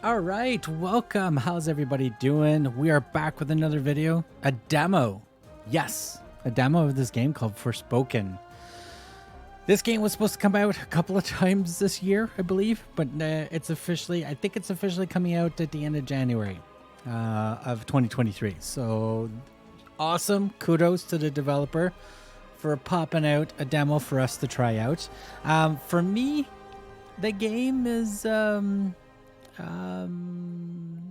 All right, welcome. How's everybody doing? We are back with another video, a demo. Yes, a demo of this game called Forspoken. This game was supposed to come out a couple of times this year, I believe, but I think it's officially coming out at the end of January of 2023. So awesome. Kudos to the developer for popping out a demo for us to try out. For me, the game is...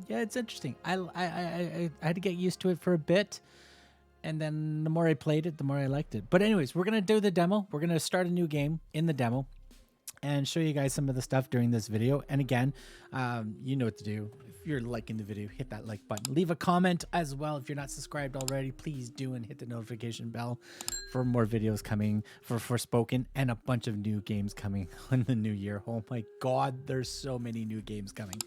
yeah, it's interesting. I had to get used to it for a bit, and then the more I played it, the more I liked it. But anyways, we're gonna do the demo. We're gonna start a new game in the demo and show you guys some of the stuff during this video. And again, you know what to do. If you're liking the video, hit that like button. Leave a comment as well. If you're not subscribed already, please do, and hit the notification bell for more videos coming for Forspoken and a bunch of new games coming in the new year. Oh my God, there's so many new games coming.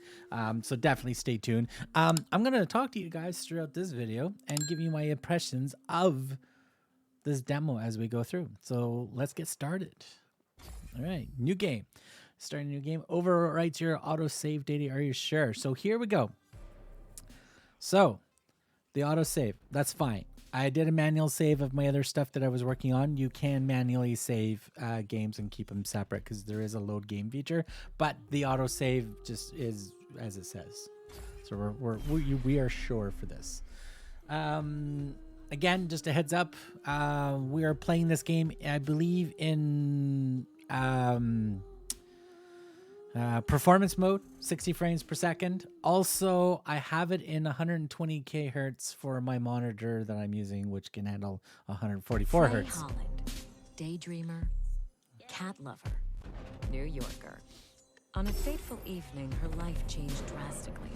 So definitely stay tuned. I'm going to talk to you guys throughout this video and give you my impressions of this demo as we go through. So let's get started. All right, new game. Starting a new game. Overwrites your autosave data. Are you sure? So here we go. So the autosave, that's fine. I did a manual save of my other stuff that I was working on. You can manually save games and keep them separate because there is a load game feature, but the autosave just is as it says. So we are sure for this. Again, just a heads up, we are playing this game, I believe, in performance mode, 60 frames per second. Also, I have it in 120 hertz for my monitor that I'm using, which can handle 144 hertz. Holland, daydreamer, cat lover, New Yorker. On a fateful evening, her life changed drastically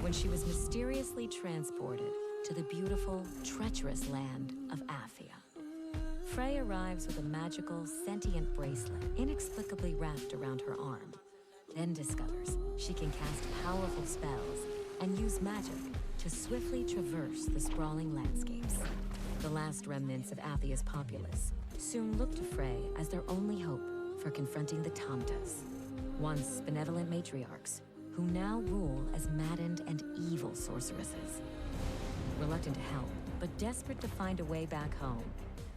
when she was mysteriously transported to the beautiful, treacherous land of Athia. Frey arrives with a magical, sentient bracelet inexplicably wrapped around her arm, then discovers she can cast powerful spells and use magic to swiftly traverse the sprawling landscapes. The last remnants of Athia's populace soon look to Frey as their only hope for confronting the Tamtas, once benevolent matriarchs who now rule as maddened and evil sorceresses. Reluctant to help, but desperate to find a way back home,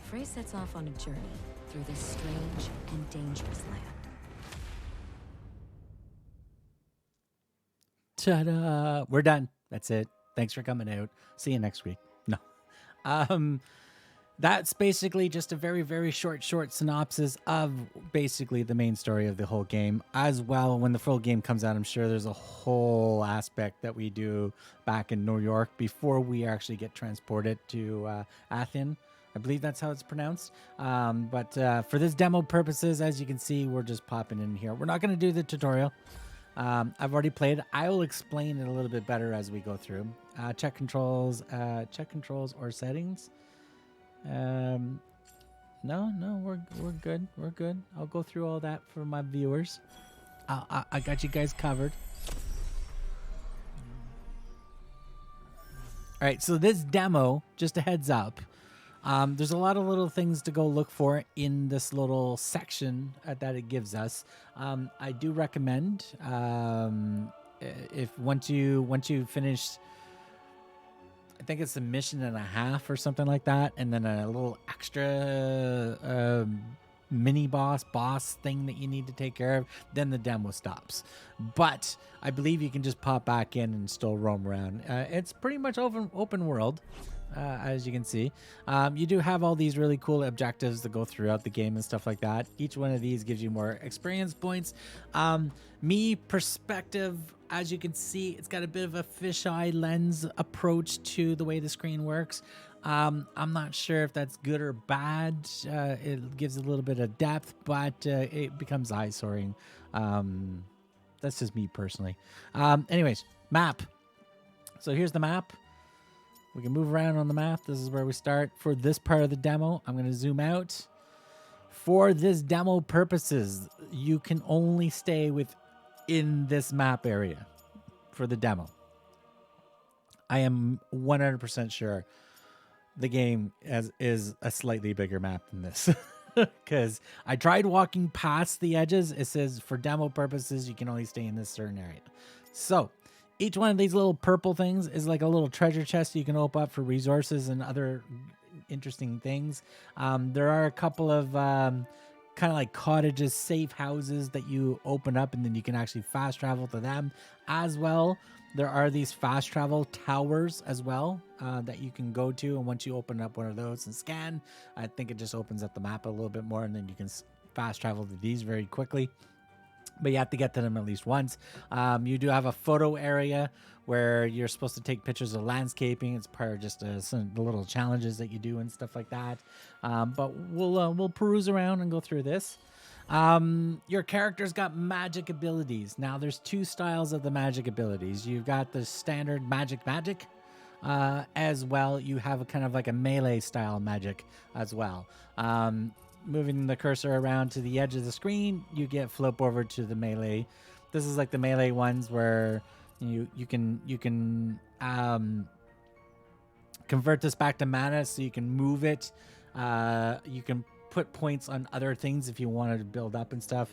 Frey sets off on a journey through this strange and dangerous land. Ta-da! We're done. That's it. Thanks for coming out. See you next week. No. That's basically just a very, very short synopsis of basically the main story of the whole game. As well, when the full game comes out, I'm sure there's a whole aspect that we do back in New York before we actually get transported to Athens. I believe that's how it's pronounced. But for this demo purposes, as you can see, we're just popping in here. We're not going to do the tutorial. I've already played. I will explain it a little bit better as we go through. Check controls or settings. No, we're good. We're good. I'll go through all that for my viewers. I got you guys covered. All right, so this demo, just a heads up, there's a lot of little things to go look for in this little section that it gives us. I do recommend if once you finish, I think it's a mission and a half or something like that, and then a little extra mini boss thing that you need to take care of, then the demo stops. But I believe you can just pop back in and still roam around. It's pretty much open world. As you can see, you do have all these really cool objectives that go throughout the game and stuff like that. Each one of these gives you more experience points. Me perspective, as you can see, it's got a bit of a fisheye lens approach to the way the screen works. I'm not sure if that's good or bad. It gives a little bit of depth, but it becomes eye-soring. That's just me personally. Anyways, map. So here's the map. We can move around on the map. This is where we start for this part of the demo. I'm going to zoom out. For this demo purposes, you can only stay within this map area for the demo. I am 100% sure the game is a slightly bigger map than this. because I tried walking past the edges. It says for demo purposes, you can only stay in this certain area. So each one of these little purple things is like a little treasure chest you can open up for resources and other interesting things. There are a couple of kind of like cottages, safe houses that you open up, and then you can actually fast travel to them as well. There are these fast travel towers as well that you can go to, and once you open up one of those and scan, I think it just opens up the map a little bit more, and then you can fast travel to these very quickly. But you have to get to them at least once. You do have a photo area where you're supposed to take pictures of landscaping. It's part of just some of the little challenges that you do and stuff like that. But we'll peruse around and go through this. Your character's got magic abilities. Now, there's two styles of the magic abilities. You've got the standard magic, as well. You have a kind of like a melee style magic as well. Moving the cursor around to the edge of the screen, you get flip over to the melee. This is like the melee ones where you can convert this back to mana, so you can move it. You can put points on other things if you wanted to build up and stuff.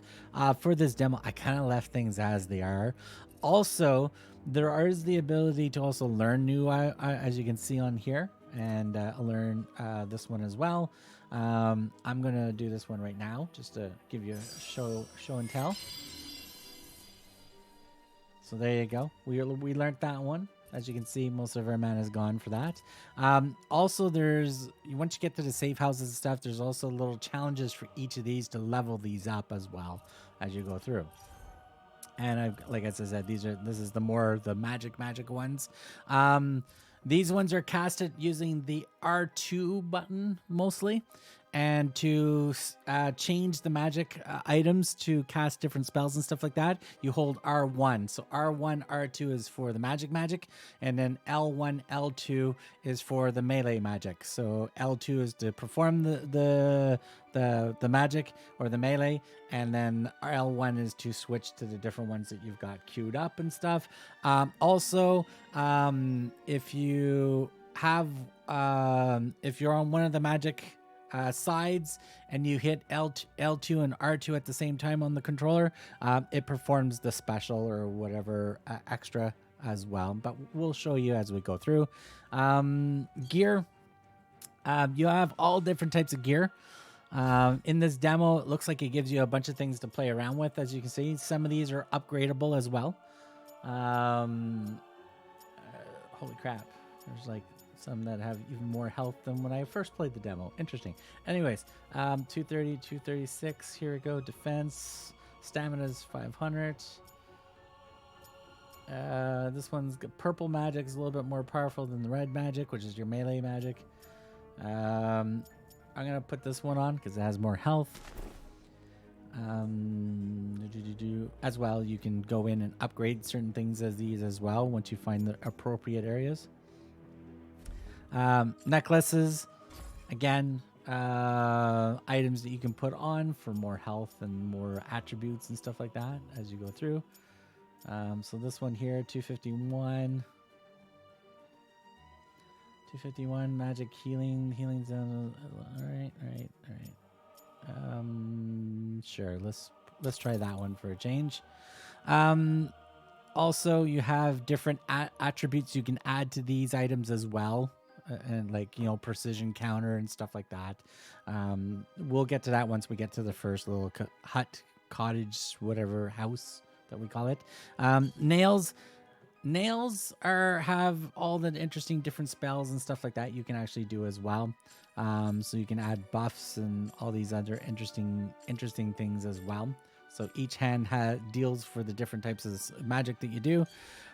For this demo, I kind of left things as they are. Also, there is the ability to also learn new, as you can see on here, and learn this one as well. I'm gonna do this one right now just to give you a show and tell. So there you go. We learned that one. As you can see, most of our mana is gone for that. Also, once you get to the safe houses and stuff, there's also little challenges for each of these to level these up as well as you go through. And like I said, this is the magic ones. These ones are casted using the R2 button mostly, and to change the magic items to cast different spells and stuff like that, you hold R1. So R1, R2 is for the magic, and then L1, L2 is for the melee magic. So L2 is to perform the magic or the melee, and then L1 is to switch to the different ones that you've got queued up and stuff. Also, if you have if you're on one of the magic sides and you hit L2 and R2 at the same time on the controller, it performs the special or whatever extra as well, but we'll show you as we go through. Gear, you have all different types of gear. In this demo, it looks like it gives you a bunch of things to play around with. As you can see, some of these are upgradable as well. Holy crap, there's like some that have even more health than when I first played the demo. Interesting. Anyways, 230, 236. Here we go. Defense. Stamina's 500. This one's got purple magic is a little bit more powerful than the red magic, which is your melee magic. I'm gonna put this one on because it has more health. As well, you can go in and upgrade certain things as these as well once you find the appropriate areas. Necklaces, again, items that you can put on for more health and more attributes and stuff like that as you go through. So this one here, 251. 251 magic healing zone. All right. Sure, let's try that one for a change. Also, you have different attributes you can add to these items as well, and like, precision counter and stuff like that. We'll get to that once we get to the first little hut, cottage, whatever house that we call it. Nails have all the interesting different spells and stuff like that you can actually do as well. So you can add buffs and all these other interesting things as well. So each hand deals for the different types of magic that you do.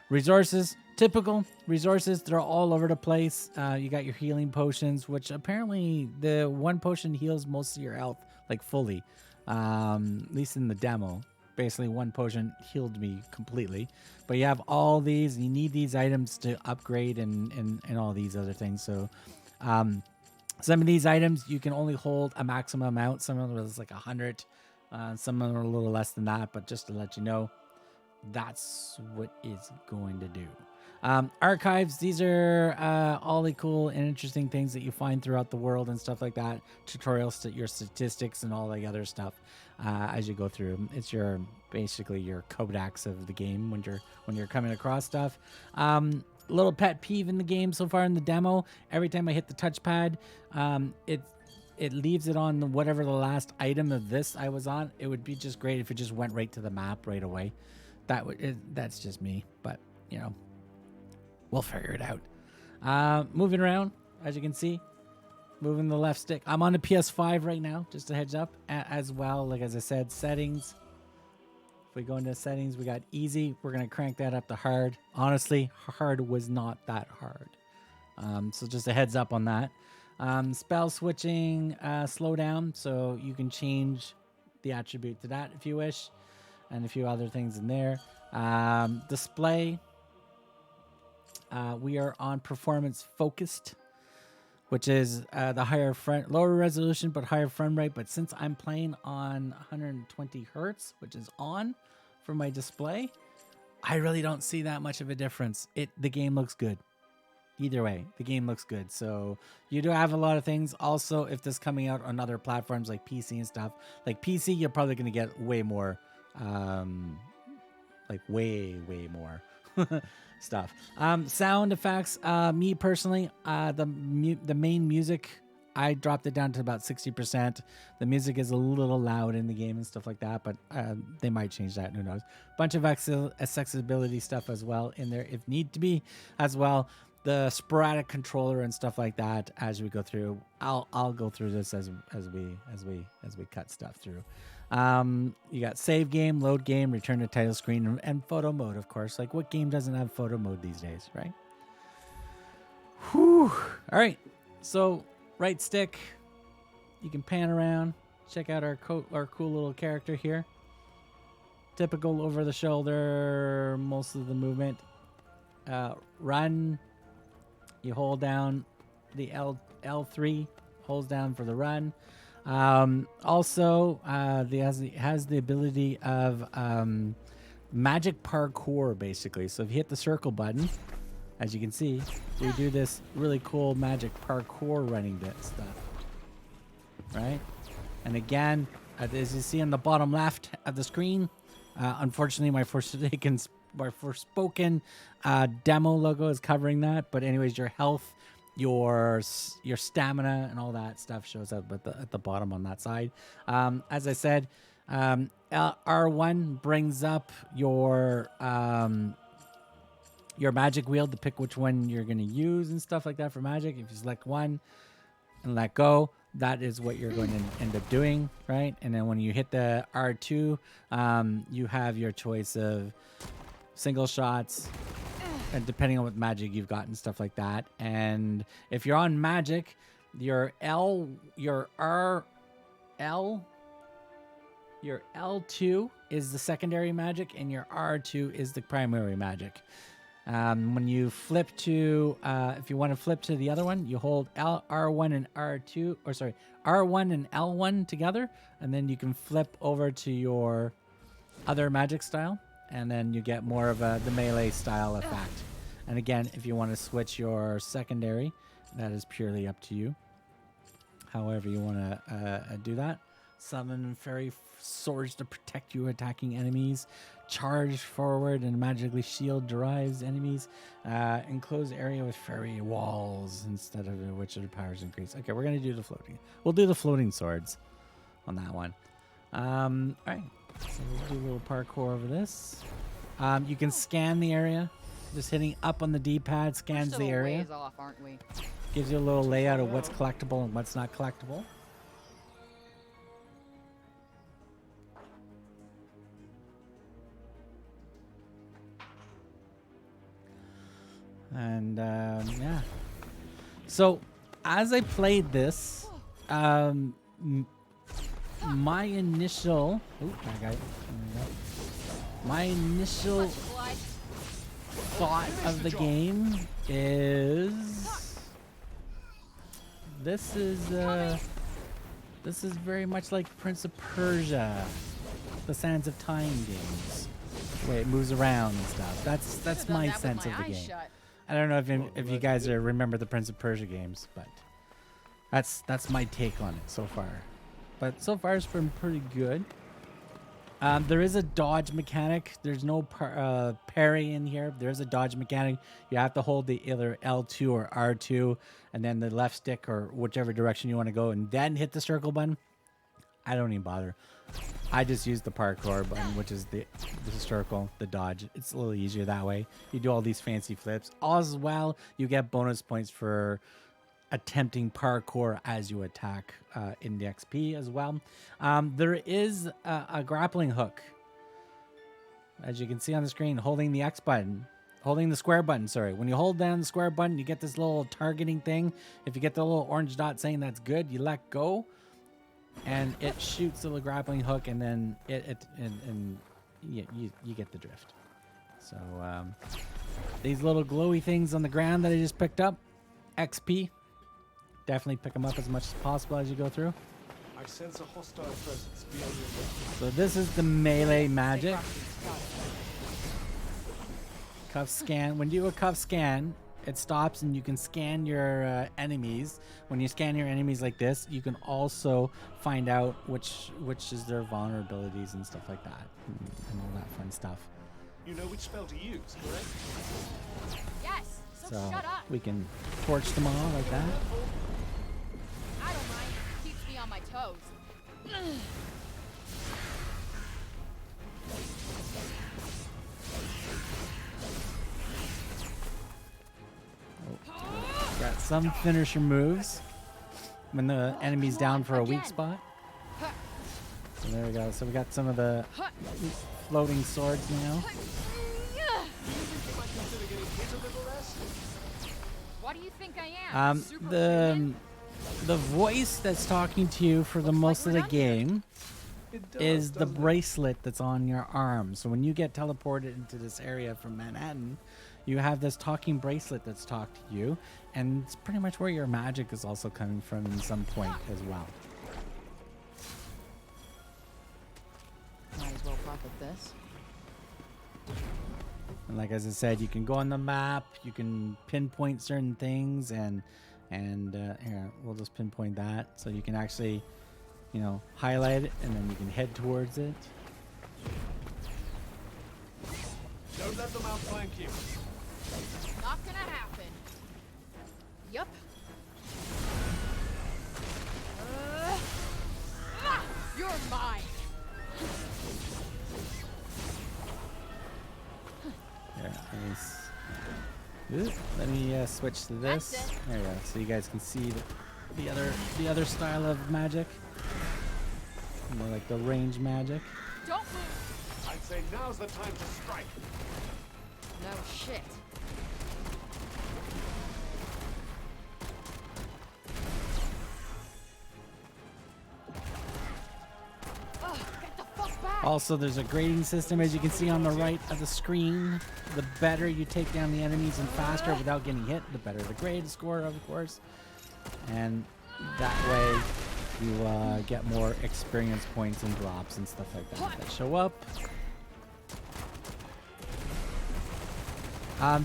Resources, typical resources, they're all over the place. You got your healing potions, which apparently the one potion heals most of your health, like fully, at least in the demo. Basically, one potion healed me completely. But you have all these. You need these items to upgrade and all these other things. So some of these items, you can only hold a maximum amount. Some of them is like 100. Some of them are a little less than that. But just to let you know, that's what it's going to do. Archives, these are all the cool and interesting things that you find throughout the world and stuff like that. Tutorials, your statistics, and all the other stuff as you go through. It's your basically your codex of the game when you're coming across stuff. Little pet peeve in the game so far in the demo. Every time I hit the touchpad, it leaves it on whatever the last item of this I was on. It would be just great if it just went right to the map right away. That's just me, but you know. We'll figure it out. Moving around, as you can see, moving the left stick. I'm on the PS5 right now, just a heads up. As well, like as I said, settings. If we go into settings, we got easy. We're going to crank that up to hard. Honestly, hard was not that hard. So just a heads up on that. Spell switching, slow down. So you can change the attribute to that if you wish. And a few other things in there. Display. We are on performance focused, which is the lower resolution but higher frame rate. But since I'm playing on 120 hertz, which is on for my display, I really don't see that much of a difference. The game looks good. Either way, the game looks good. So you do have a lot of things. Also, if this is coming out on other platforms like PC and stuff, like PC, you're probably going to get way more, way more. Stuff. Sound effects. Me personally, the main music, I dropped it down to about 60%. The music is a little loud in the game and stuff like that, but they might change that. Who knows? Bunch of accessibility stuff as well in there if need to be as well. The sporadic controller and stuff like that as we go through. I'll go through this as we cut stuff through. You got save game, load game, return to title screen, and photo mode, of course. Like, what game doesn't have photo mode these days, right? Whew. All right. So, right stick, you can pan around, check out our cool little character here. Typical over the shoulder, most of the movement. Run, you hold down the L3, holds down for the run. Also, has the ability of magic parkour, basically. So if you hit the circle button, as you can see, we do this really cool magic parkour running bit stuff, right? And again, as you see on the bottom left of the screen, unfortunately, my Forspoken demo logo is covering that. But anyways, your health, your stamina and all that stuff shows up at the bottom on that side. As I said, R1 brings up your magic wheel to pick which one you're going to use and stuff like that for magic. If you select one and let go, that is what you're going to end up doing, right? And then when you hit the R2, you have your choice of single shots, and depending on what magic you've got and stuff like that. And if you're on magic, your L2 is the secondary magic, and your R2 is the primary magic. When you flip to, if you want to flip to the other one, you hold R1 and R2, or sorry, R1 and L1 together, and then you can flip over to your other magic style. And then you get more of the melee style effect. And again, if you want to switch your secondary, that is purely up to you. However you want to do that. Summon fairy swords to protect you attacking enemies. Charge forward and magically shield drives enemies. Enclosed area with fairy walls instead of which their powers increase. Okay, we're going to do the floating. We'll do the floating swords on that one. All right. So we'll do a little parkour over this. You can scan the area. Just hitting up on the D-pad scans the area. Ways off, aren't we? Gives you a little layout of what's collectible and what's not collectible. And yeah. So as I played this, my initial thought of the game is this is very much like Prince of Persia, the Sands of Time games. the way it moves around and stuff. That's my sense of the game. I don't know if you guys remember the Prince of Persia games, but that's my take on it so far. But so far it's been pretty good. There is a dodge mechanic. There's no parry in here. There's a dodge mechanic. You have to hold the either L2 or R2 and then the left stick or whichever direction you want to go and then hit the circle button. I don't even bother. I just use the parkour button, which is the circle, the dodge. It's a little easier that way. You do all these fancy flips. As well, you get bonus points for attempting parkour as you attack in the XP as well. There is a grappling hook. As you can see on the screen, holding the X button. Holding the square button, sorry. When you hold down the square button, you get this little targeting thing. If you get the little orange dot saying that's good, you let go. And it shoots the little grappling hook, and then you get the drift. So these little glowy things on the ground that I just picked up, XP. Definitely pick them up as much as possible as you go through. I sense a hostile presence beyond your So this is the melee magic. Cuff scan. When you do a cuff scan, it stops and you can scan your enemies. When you scan your enemies like this, you can also find out which is their vulnerabilities and stuff like that, and all that fun stuff. You know which spell to use, correct? Yes. So So shut up. we can torch them all like that. I don't mind. Keeps me on my toes. Got some finisher moves when the enemy's down for a weak spot. So there we go. So we got some of the floating swords now. What do you think I am? The voice that's talking to you for the most of the game is the bracelet that's on your arm. So when you get teleported into this area from Manhattan, you have this talking bracelet that's talked to you, and it's pretty much where your magic is also coming from in some point as well. Might as well pocket this. And like as I said, you can go on the map, you can pinpoint certain things, and here we'll just pinpoint that, so you can actually, highlight it, and then you can head towards it. Don't let them outflank you. Not gonna happen. Yup. You're mine. Here, let me switch to this. That's it. There we go. So you guys can see the other style of magic, more like the range magic. Don't move. I'd say now's the time to strike. No shit. Ugh, get the fuck back. Also, there's a grading system, as you can see on the right of the screen. The better you take down the enemies and faster without getting hit, the better the grade score, of course. And that way you get more experience points and drops and stuff like that show up.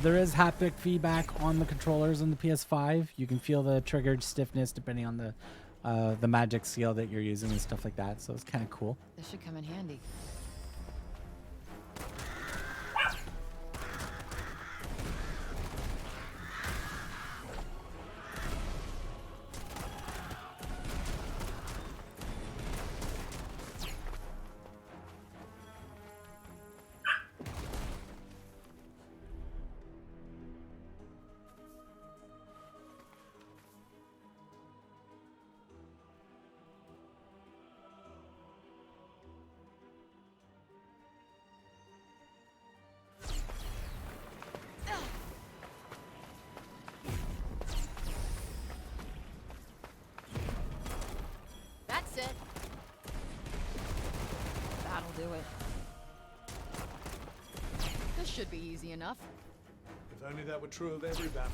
There is haptic feedback on the controllers on the PS5. You can feel the triggered stiffness depending on the magic skill that you're using and stuff like that. So it's kind of cool. This should come in handy. That's it. That'll do it. This should be easy enough. If only that were true of every battle.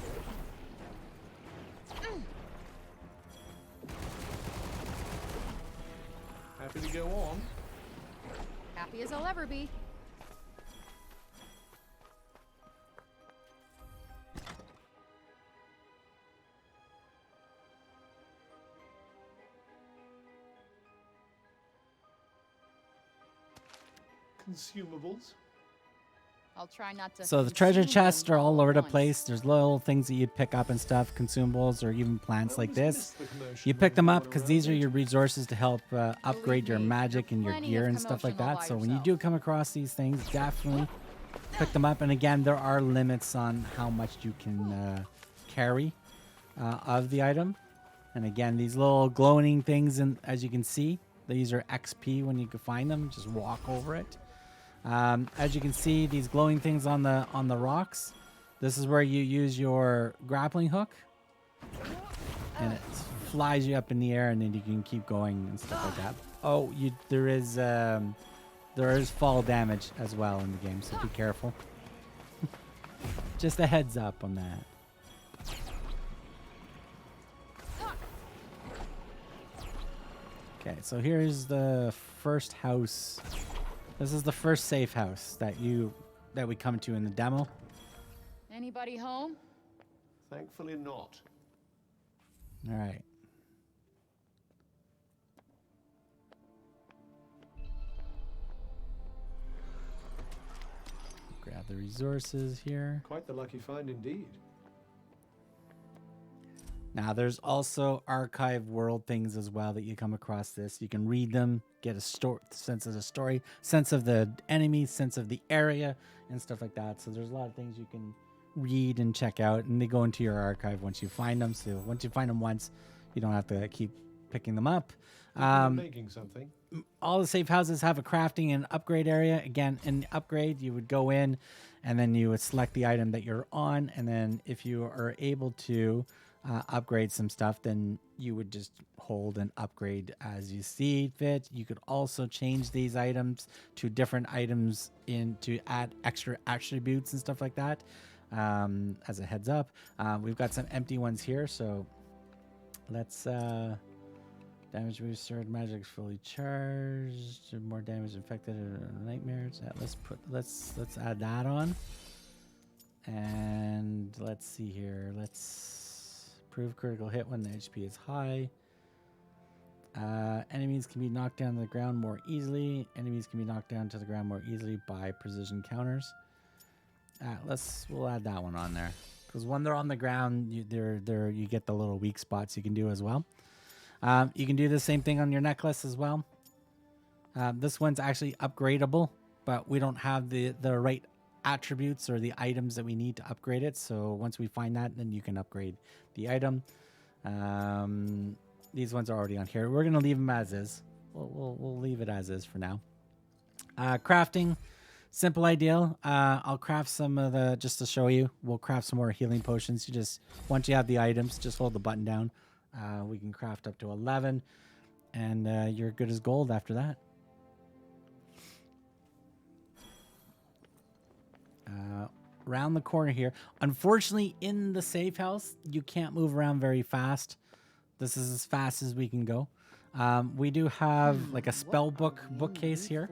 Happy to go on. Happy as I'll ever be. consumables. I'll try not to. So the treasure consume chests them are all over the at once. place. There's little things that you'd pick up and stuff, consumables, or even plants I like always this. miss the commotion You when pick them everyone up because around these are it. your resources to help upgrade your me, magic you're and your plenty gear of and stuff like commotion all that. by So when you yourself. do come across these things, definitely pick them up. And again, there are limits on how much you can carry of the item. And again, these little glowing things, and as you can see, these are XP when you can find them. Just walk over it. As you can see, these glowing things on the rocks. This is where you use your grappling hook, and it flies you up in the air, and then you can keep going and stuff like that. Oh, there is fall damage as well in the game, so be careful. Just a heads up on that. Okay, so here's the first house. This is the first safe house that we come to in the demo. Anybody home? Thankfully not. All right. Grab the resources here. Quite the lucky find indeed. Now, there's also archive world things as well that you come across this. You can read them, get a sense of the story, sense of the enemy, sense of the area, and stuff like that. So there's a lot of things you can read and check out, and they go into your archive once you find them. So once you find them once, you don't have to keep picking them up. You're making something. All the safe houses have a crafting and upgrade area. Again, in the upgrade, you would go in, and then you would select the item that you're on, and then if you are able to upgrade some stuff, then you would just hold and upgrade as you see fit. You could also change these items to different items to add extra attributes and stuff like that. As a heads up, we've got some empty ones here, so let's damage restored, magic fully charged, more damage infected nightmares. Let's add that on, and let's see here. Let's prove critical hit when the HP is high. Enemies can be knocked down to the ground more easily. Enemies can be knocked down to the ground more easily by precision counters. We'll add that one on there, because when they're on the ground, you get the little weak spots you can do as well. You can do the same thing on your necklace as well. This one's actually upgradable, but we don't have the right attributes or the items that we need to upgrade it. So once we find that, then you can upgrade the item. These ones are already on here. We're gonna leave them as is. We'll leave it as is for now. Crafting, simple ideal. I'll craft some of the, just to show you. We'll craft some more healing potions. You just, once you have the items, just hold the button down. We can craft up to 11, and you're good as gold after that. Around the corner here. Unfortunately, in the safe house, you can't move around very fast. This is as fast as we can go. We do have like a spell bookcase here.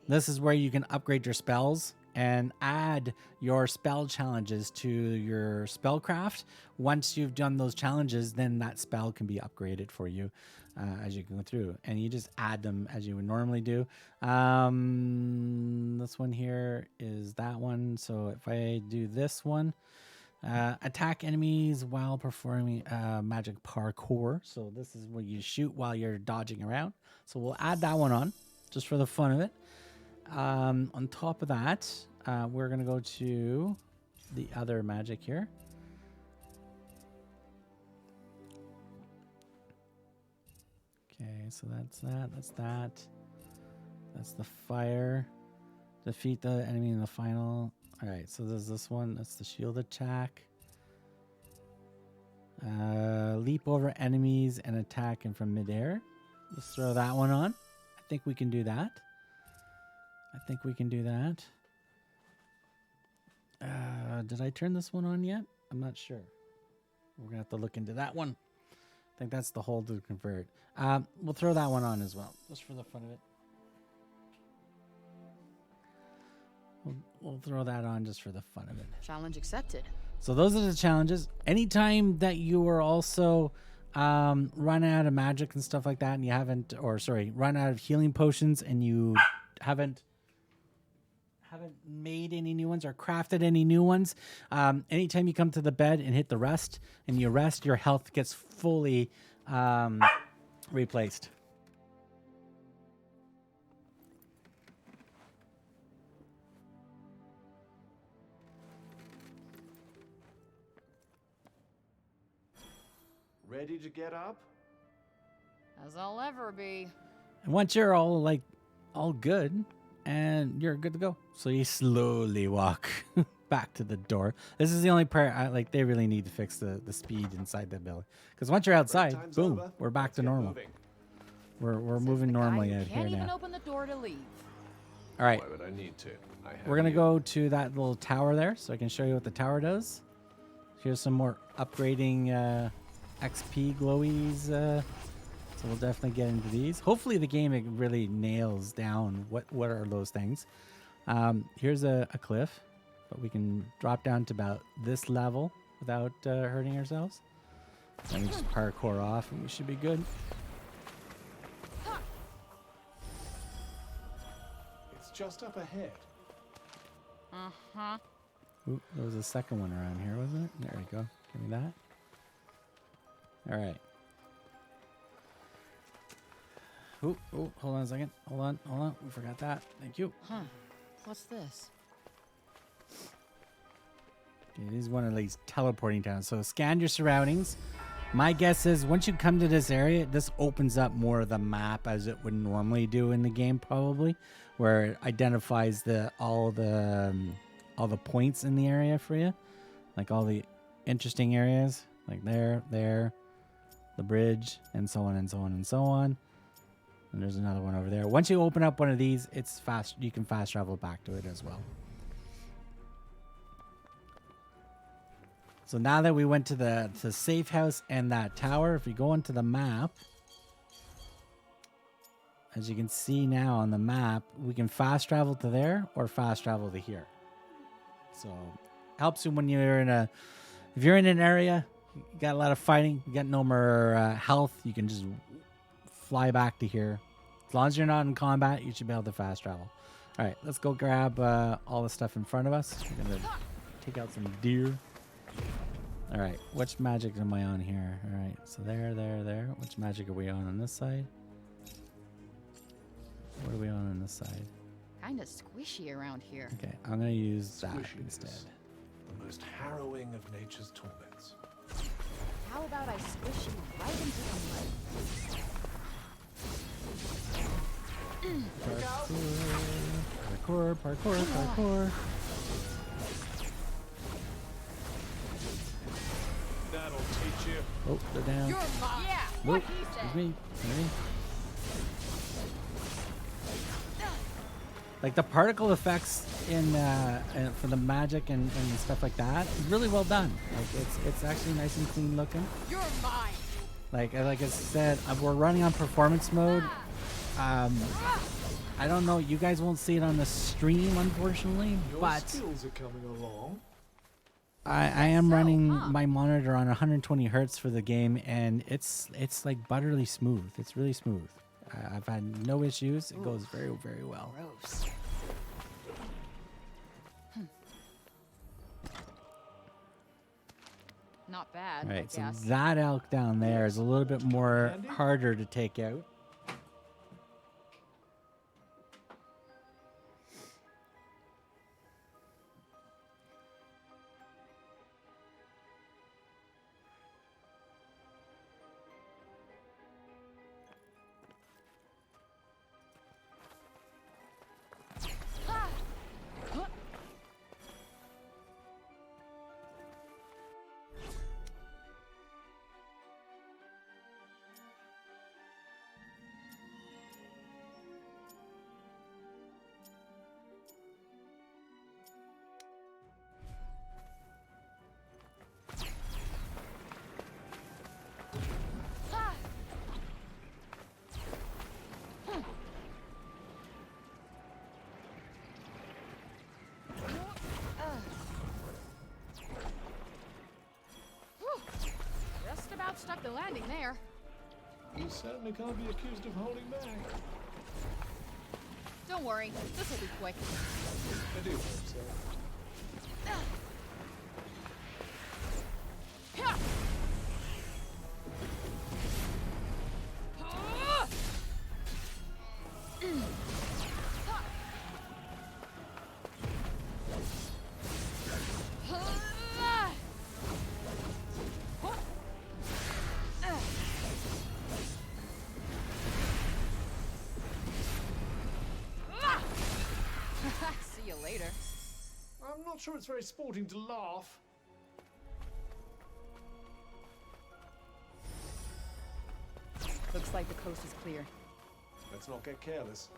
This is where you can upgrade your spells and add your spell challenges to your spellcraft. Once you've done those challenges, then that spell can be upgraded for you as you go through. And you just add them as you would normally do. This one here is that one. So if I do this one, attack enemies while performing magic parkour. So this is where you shoot while you're dodging around. So we'll add that one on just for the fun of it. On top of that, we're going to go to the other magic here. Okay, so that's that. That's the fire. Defeat the enemy in the final. All right, so there's this one. That's the shield attack. Leap over enemies and attack them from midair. Let's throw that one on. I think we can do that. Did I turn this one on yet? I'm not sure. We're going to have to look into that one. I think that's the hold to convert. We'll throw that one on as well, just for the fun of it. We'll throw that on just for the fun of it. Challenge accepted. So those are the challenges. Anytime that you are also run out of magic and stuff like that, and you haven't, or sorry, run out of healing potions and you haven't haven't made any new ones or crafted any new ones, anytime you come to the bed and hit the rest and you rest, your health gets fully replaced. Ready to get up? As I'll ever be. And once you're all good, and you're good to go. So you slowly walk back to the door. This is the only part they really need to fix the speed inside the building. Because once you're outside, Time's boom, over. we're back Let's to get normal. moving. We're Says moving the guy normally who out here can't even now. open the door to leave. All right, Why would I need to? I have we're gonna you. go to that little tower there, so I can show you what the tower does. Here's some more upgrading XP glowies. So we'll definitely get into these. Hopefully the game really nails down what are those things. Here's a cliff, but we can drop down to about this level without hurting ourselves. Then we just parkour off and we should be good. It's just up ahead. Uh-huh. Ooh, there was a second one around here, wasn't it? There we go. Give me that. All right. Ooh, hold on a second. Hold on. We forgot that. Thank you. Huh. What's this? It is one of these teleporting towns. So scan your surroundings. My guess is once you come to this area, this opens up more of the map as it would normally do in the game, probably, where it identifies all the points in the area for you, like all the interesting areas, like there, the bridge, and so on and so on and so on. And there's another one over there. Once you open up one of these, it's fast. You can fast travel back to it as well. So now that we went to the safe house and that tower, if we go into the map, as you can see now on the map, we can fast travel to there or fast travel to here. So helps you when you're if you're in an area, you got a lot of fighting, you got no more health, you can just fly back to here. As long as you're not in combat, you should be able to fast travel. All right, let's go grab all the stuff in front of us. We're gonna take out some deer. All right, which magic am I on here? All right, so there. Which magic are we on this side? What are we on this side? Kinda squishy around here. Okay, I'm gonna use that Squishiness. instead. The most harrowing of nature's torments. How about I squish you right into the mud? Parkour. That'll teach you. Oh, they're down. You're mine. Yeah, Whoa, what he said. excuse me. Like the particle effects in for the magic and stuff like that, really well done. Like it's actually nice and clean looking. You're mine. Like I said, we're running on performance mode. I don't know. You guys won't see it on the stream, unfortunately, Your but skills are coming along. I am running my monitor on 120 hertz for the game, and it's like butterly smooth. It's really smooth. I've had no issues. It goes very, very well. Gross. Not bad, All I right, so guess. that elk down there is a little bit more harder to take out. Just about stuck the landing there. You certainly can't be accused of holding back. Don't worry, this will be quick. I do hope so. See you later. I'm not sure it's very sporting to laugh. Looks like the coast is clear. Let's not get careless.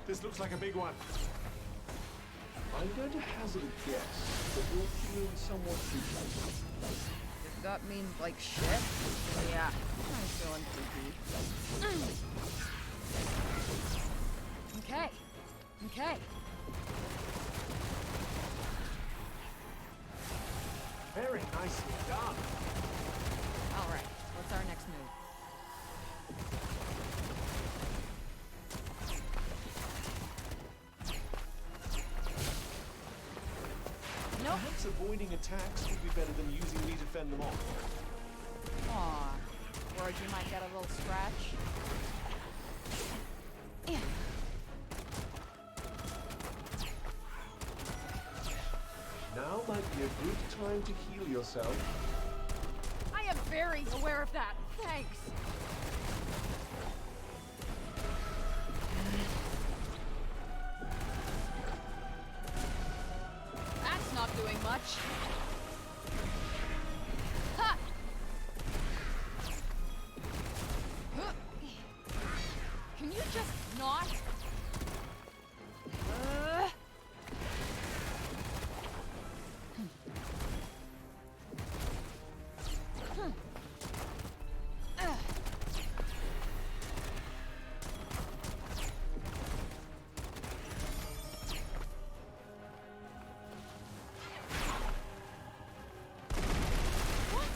This looks like a big one. I'm going to hazard a guess that you're feeling somewhat creepy. If that means like shit, yeah, I'm feeling creepy. Okay. Okay. Very nicely done. All right. What's our next move? Nope. Perhaps avoiding attacks would be better than using me to fend them off. Aw. Worried you might get a little scratch. Yeah. Now might be a good time to heal yourself. I am very aware of that. Thanks. That's not doing much. Ha! Can you just not? What?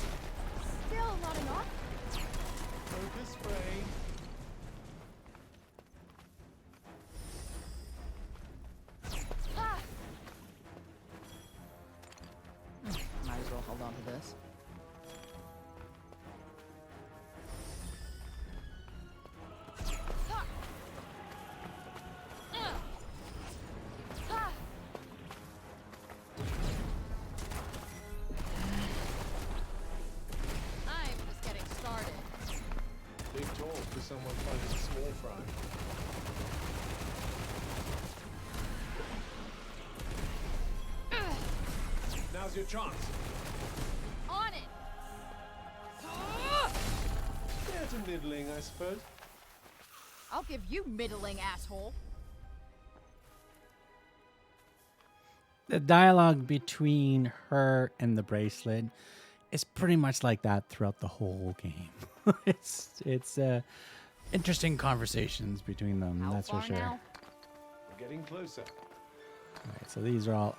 Still not enough? Focus, Frey. Ah! Might as well hold on to this. I'm just getting started. Big talk for someone fighting small fry. Now's your chance. On it! Fair to middling, I suppose. I'll give you middling, asshole. The dialogue between her and the bracelet is pretty much like that throughout the whole game. it's interesting conversations between them, How that's far for sure. now? We're getting closer. All right, so these are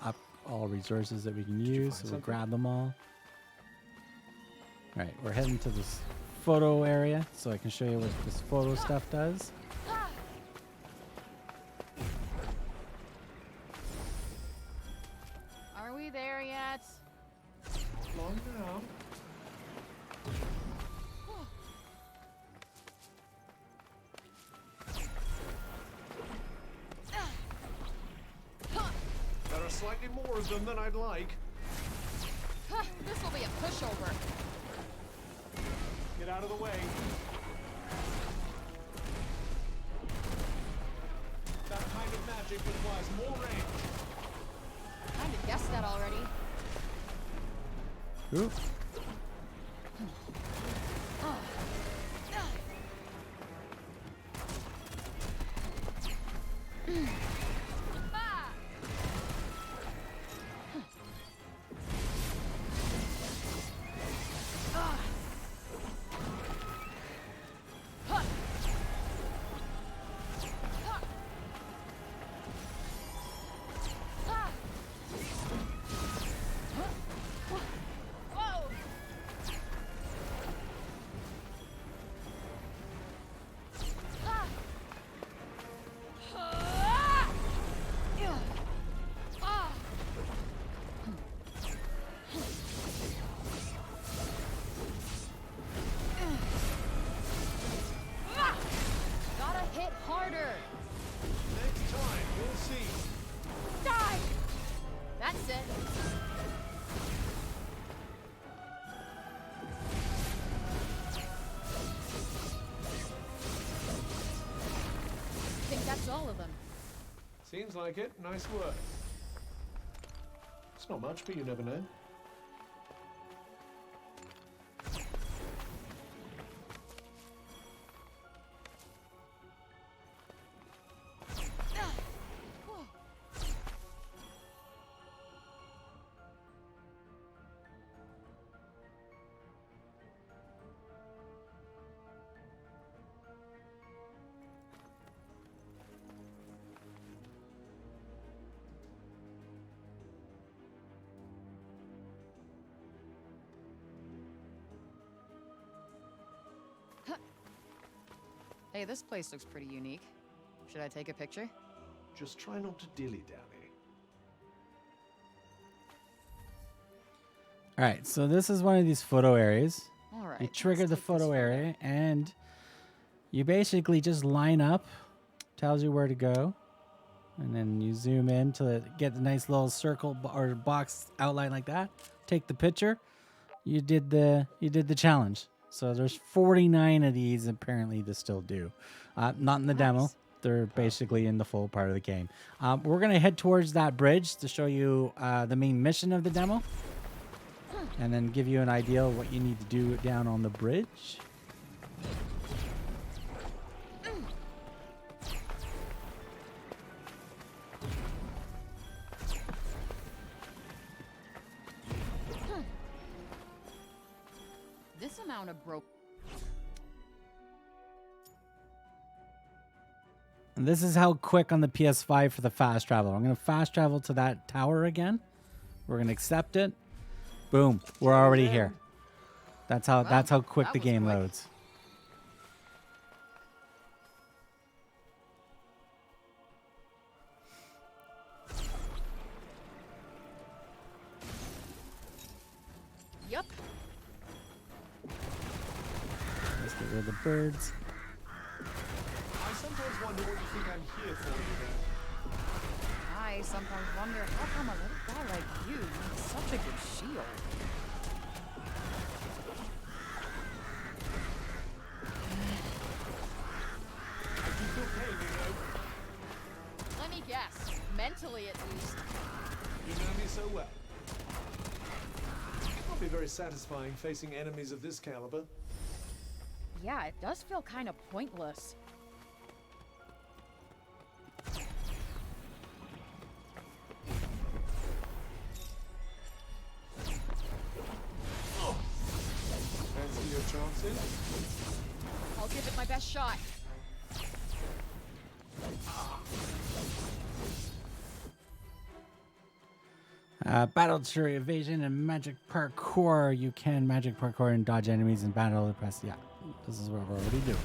all resources that we can you use. find So we'll something? grab them all. All right, we're heading to this photo area so I can show you what this photo stuff does. Are we there yet? slightly more of them than I'd like. Huh, this will be a pushover. Get out of the way. That kind of magic requires more range. Kind of guessed that already. Ooh. Next time, you'll see. Die! That's it. I think that's all of them. Seems like it. Nice work. It's not much, but you never know. Hey, this place looks pretty unique. Should I take a picture? Just try not to dilly-dally. All right, so this is one of these photo areas. All right. You trigger let's the take this photo area, and you basically just line up, tells you where to go, and then you zoom in to get the nice little circle or box outline like that. Take the picture. You did the challenge. So there's 49 of these apparently to still do. Not in the demo. They're basically in the full part of the game. We're going to head towards that bridge to show you the main mission of the demo. And then give you an idea of what you need to do down on the bridge. This amount of broke. And this is how quick on the PS5 for the fast travel. I'm going to fast travel to that tower again. We're going to accept it. Boom. We're already here. That's how quick that the was game quick. loads. Yep. Let's get rid of the birds. I sometimes wonder what you think I'm here for, you know. I sometimes wonder how come a little guy like you needs such a good shield. I do feel pain, you know. Let me guess. Mentally, at least. You know me so well. It can't be very satisfying facing enemies of this caliber. Yeah, it does feel kind of pointless. Fancy your chances? I'll give it my best shot. Battle through evasion and magic parkour. You can magic parkour and dodge enemies in battle. Press, yeah, this is what we're already doing.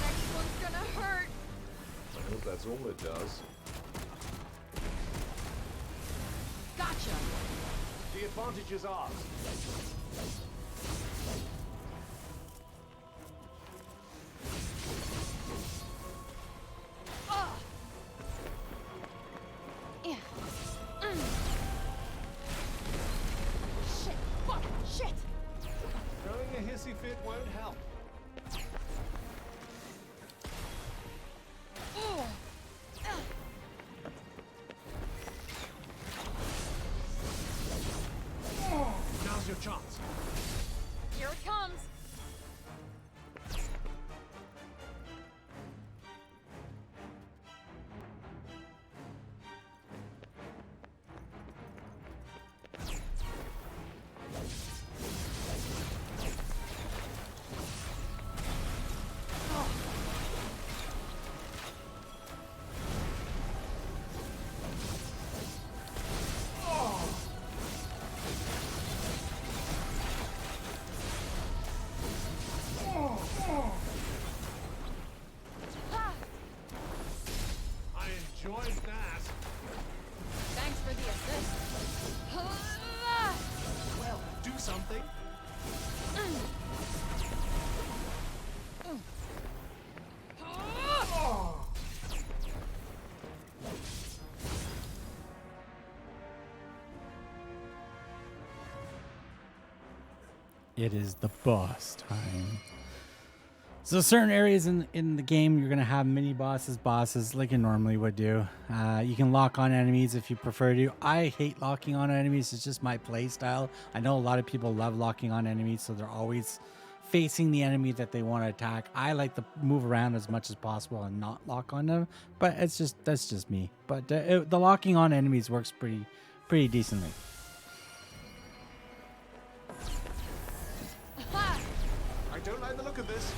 Next one's gonna hurt. I hope that's all it does. Gotcha. The advantage is ours. Yeah. Shit. Fuck. Shit. Throwing a hissy fit won't help. Now's your chance. Here it comes. I enjoyed that. Thanks for the assist. Well, do something. It is the boss time. So certain areas in the game, you're going to have mini bosses like you normally would do. You can lock on enemies if you prefer to. I hate locking on enemies. It's just my play style. I know a lot of people love locking on enemies, so they're always facing the enemy that they want to attack. I like to move around as much as possible and not lock on them, but that's just me. But the locking on enemies works pretty decently. I don't like the look of this.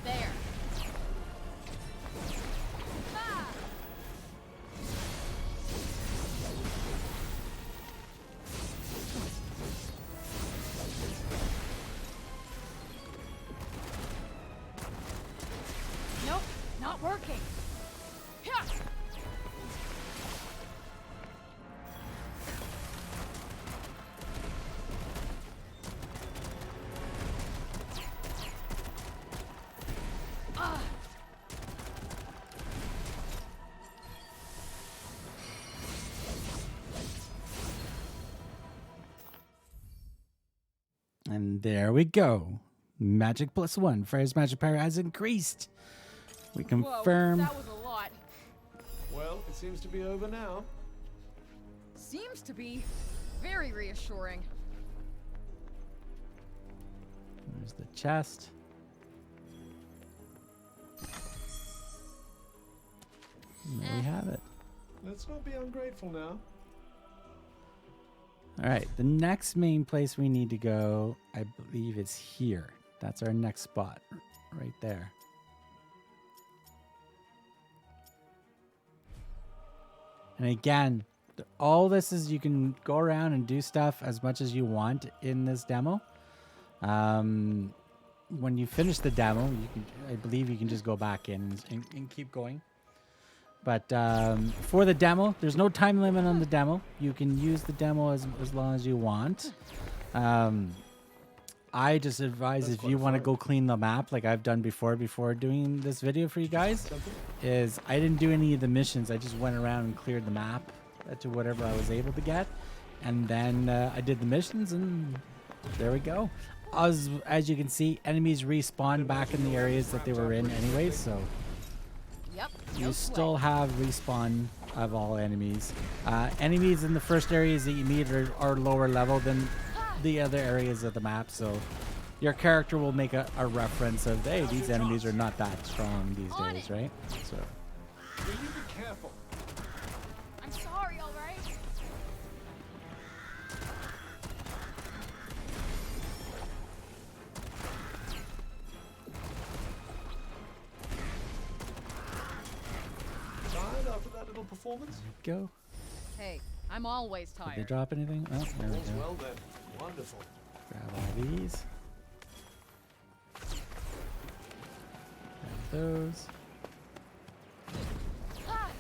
There. Nope, not working. Yeah. And there we go. Magic +1. Freya's magic power has increased. We confirm. Whoa, that was a lot. Well, it seems to be over now. Seems to be very reassuring. There's the chest. And there we have it. Let's not be ungrateful now. All right, the next main place we need to go, I believe, is here. That's our next spot, right there. And again, all this is you can go around and do stuff as much as you want in this demo. When you finish the demo, you can, I believe you can just go back in and keep going. But for the demo, there's no time limit on the demo. You can use the demo as long as you want. I just advise if you want to go clean the map like I've done before doing this video for you guys, is I didn't do any of the missions. I just went around and cleared the map to whatever I was able to get. And then I did the missions and there we go. As you can see, enemies respawn back in the areas that they were in anyway, so Yep. you still have respawn of all enemies. Enemies in the first areas that you meet are lower level than the other areas of the map, so your character will make a reference of, hey, these enemies are not that strong these days, right? So. Will you be careful? I'm sorry, all right? Tired after that little performance? Go. Hey, I'm always Did they tired. drop anything? Oh, there we All's go. well then. Wonderful. Grab all these. Grab those. Ah!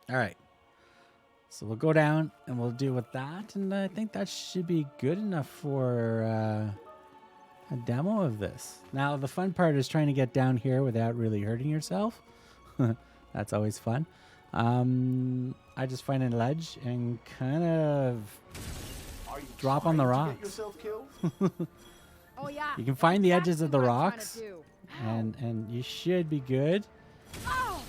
All right. So we'll go down and we'll deal with that. And I think that should be good enough for a demo of this. Now, the fun part is trying to get down here without really hurting yourself. That's always fun. I just find a ledge and kind of Are you drop on the trying to rocks. Get yourself killed? Oh yeah. You can find the edges of the exactly what I'm rocks, trying to do. and you should be good. Oh!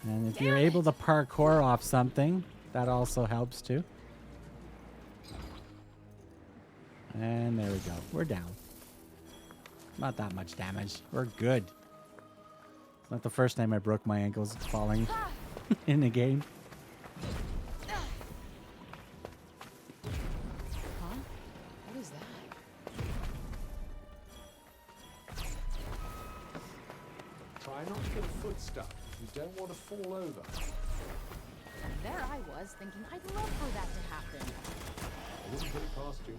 And if you're able to parkour off something, that also helps too. And there we go. We're down. Not that much damage. We're good. It's not the first time I broke my ankles falling in the game. Huh? What is that? Try not to get a foot stuck. You don't want to fall over. There I was thinking I'd love for that to happen. I wouldn't put it past you.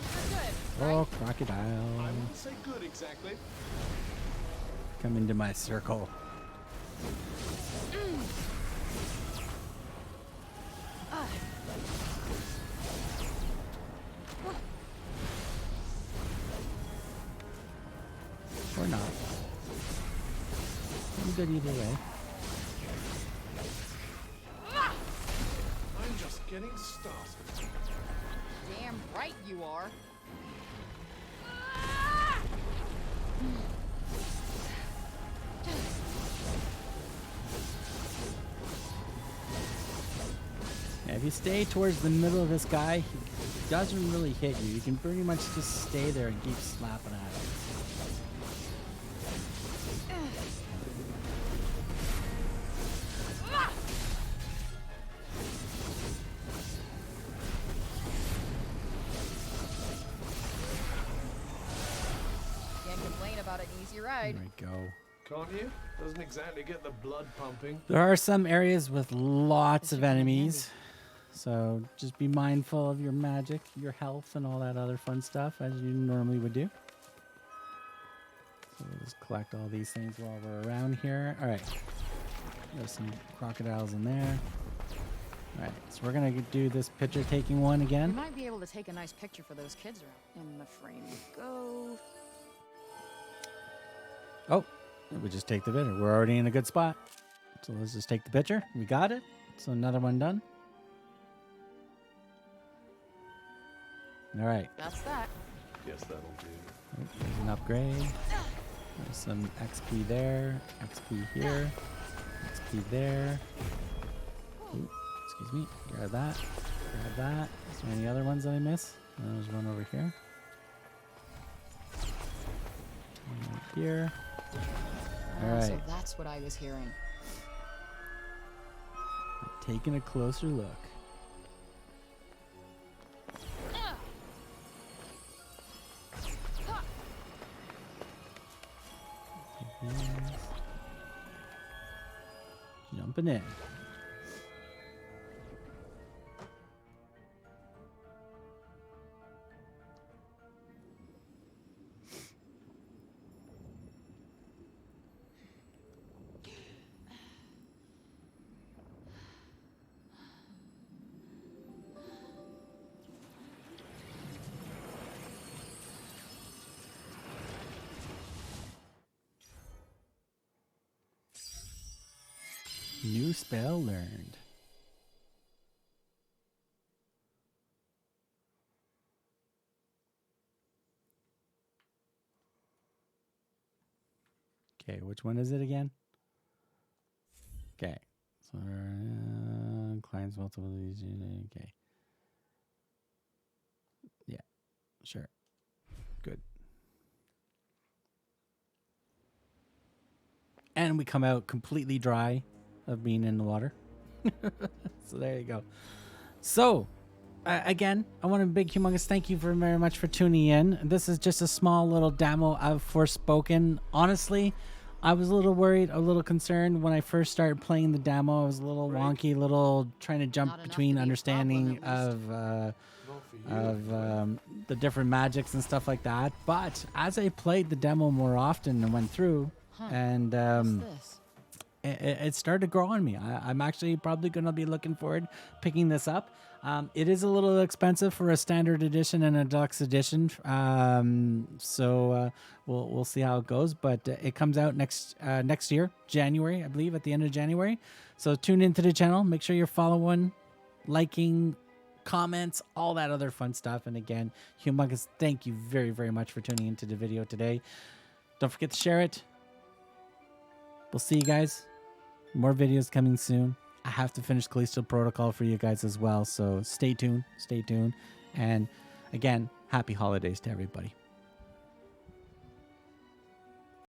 You're good, Oh, I crocodile. wouldn't say good exactly. Come into my circle. Or not. I'm good either way. I'm just getting started. Damn right you are. Yeah, if you stay towards the middle of this guy, he doesn't really hit you. You can pretty much just stay there and keep slapping at him. Can't complain about an easy ride. There we go. Can't you? Doesn't exactly get the blood pumping. There are some areas with lots of enemies, so just be mindful of your magic, your health, and all that other fun stuff as you normally would do. So we'll just collect all these things while we're around here. All right. There's some crocodiles in there. All right, so we're going to do this picture taking one We again. might be able to take a nice picture for those kids around. In the frame we go. Oh, we just take the picture. We're already in a good spot. So let's just take the picture. We got it. So another one done. All right. That's that. Yes, that'll do. Oh, there's an upgrade. There's some XP there. XP here. XP there. Ooh, excuse me. Grab that. Grab that. Is there any other ones that I miss? There's one over here. One right here. All So right. that's what I was hearing. Taking a closer look. Jumping in. New spell learned. Okay, which one is it again? Okay, So, clients multiple. Okay. Yeah. Sure. Good. And we come out completely dry of being in the water. So there you go. So again, I want a big humongous thank you very much for tuning in. This is just a small little demo of Forspoken. Honestly, I was a little worried, a little concerned when I first started playing the demo. I was a little wonky, little trying to jump between understanding of the different magics and stuff like that. But as I played the demo more often and went through, and it started to grow on me. I'm actually probably going to be looking forward picking this up. It is a little expensive for a standard edition and a deluxe edition, so we'll see how it goes. But it comes out next year, January, I believe, at the end of January. So tune into the channel. Make sure you're following, liking, comments, all that other fun stuff. And again, humongous thank you very much for tuning into the video today. Don't forget to share it. We'll see you guys. More videos coming soon. I have to finish Callisto Protocol for you guys as well. So stay tuned. And again, happy holidays to everybody.